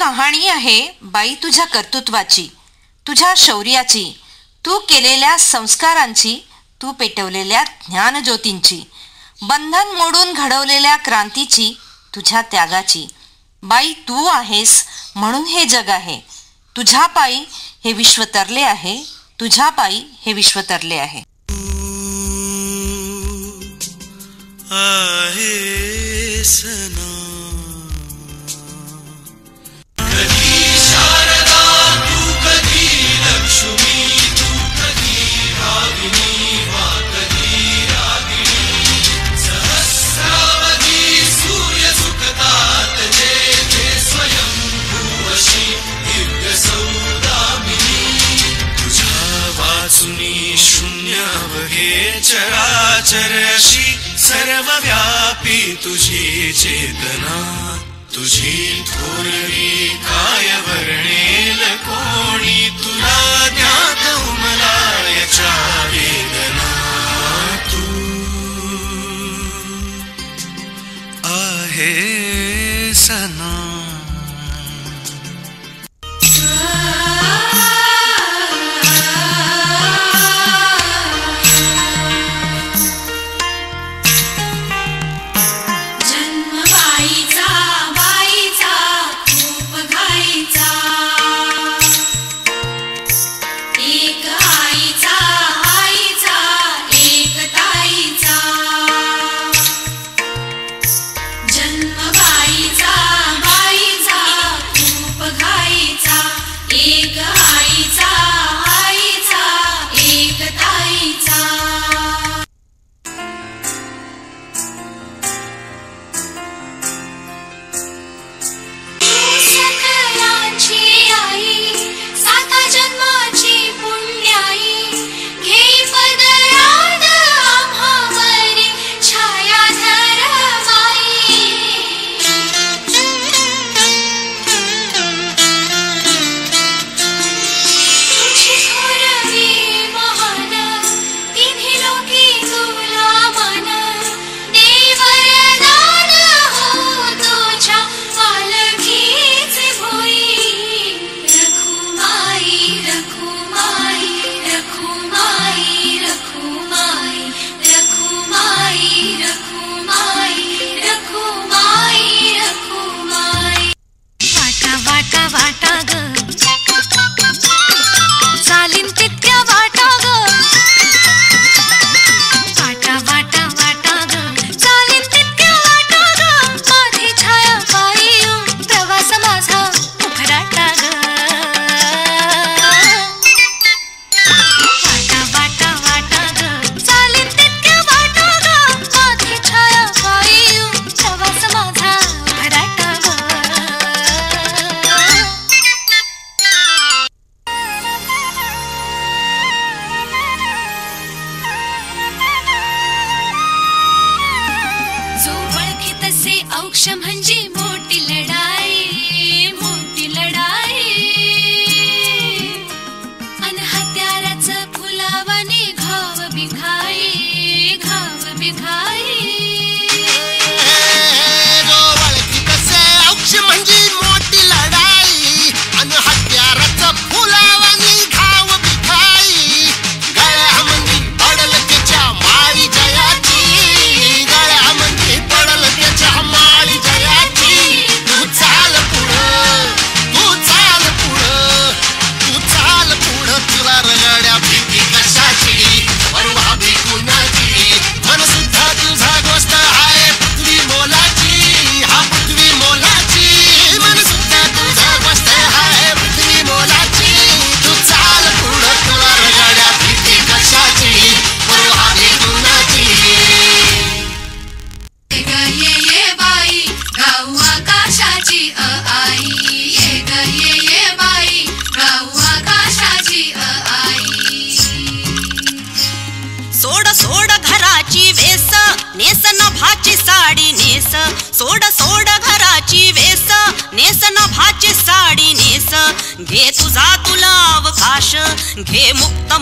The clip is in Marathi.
कहाणी आहे बाई तुझ्या कर्तृत्वाची, तुझ्या शौर्याची, तू केलेल्या संस्कारांची, तू पेटवलेल्या ज्ञानज्योतींची, बंधन मोडून घडवलेल्या क्रांतीची, तुझ्या त्यागाची. बाई तू आहेस म्हणून हे जग आहे. तुझ्या पायी हे विश्व तरले आहे. तुझ्या पायी हे विश्व तरले आहे. कधी शारदा तू, कधी लक्ष्मी तू, कधी रागिनी वा कधी रागिणी. सहस्रावधी सूर्य सुखतात जे स्वयंभूवशी दिव्य सौदामिनी. तुझ्या वाचुनी शून्य अवघे चराचरशी सर्वव्यापी तुझी चेतना. तुझी थोरवी काय वर्णेल कोणी, तुला ज्ञात उमलायच्या वेदना. तू आहे सना. घे तुझा तुला अवकाश, घे मुक्त